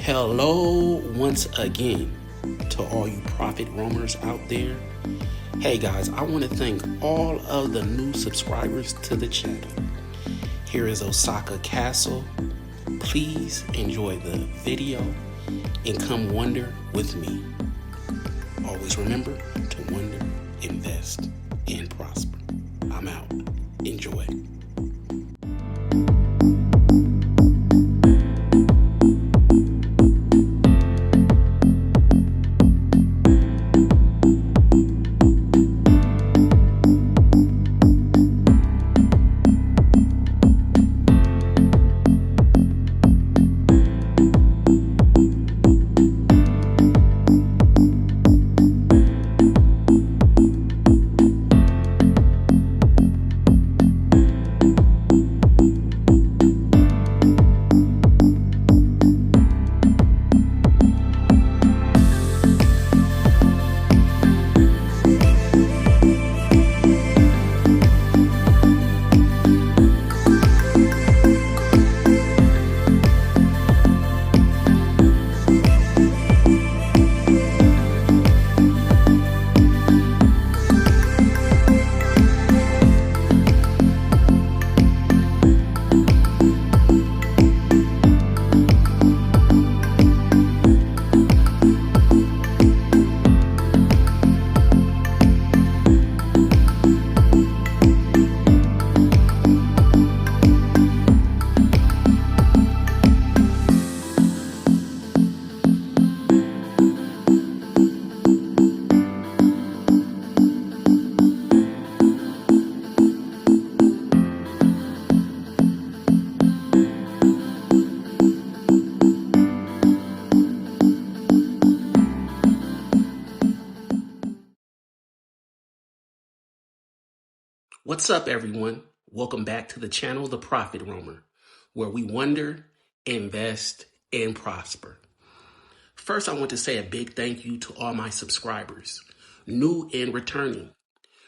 Hello once again to all you profit roamers out there. Hey guys, I want to thank all of the new subscribers to the channel. Here is Osaka Castle. Please enjoy the video and come wonder with me. Always remember to wonder, invest, and prosper. I'm out. Enjoy. What's up, everyone? Welcome back to the channel, The Profit Roamer, where we wonder, invest, and prosper. First, I want to say a big thank you to all my subscribers, new and returning.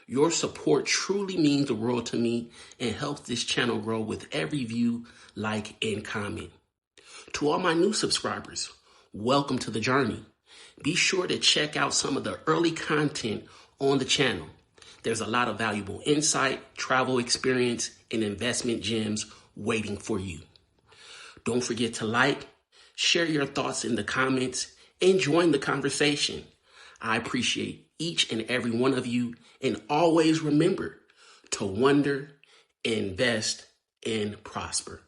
Your support truly means the world to me and helps this channel grow with every view, like, and comment. To all my new subscribers, welcome to the journey. Be sure to check out some of the early content on the channel. There's a lot of valuable insight, travel experience, and investment gems waiting for you. Don't forget to like, share your thoughts in the comments, and join the conversation. I appreciate each and every one of you, and always remember to wonder, invest, and prosper.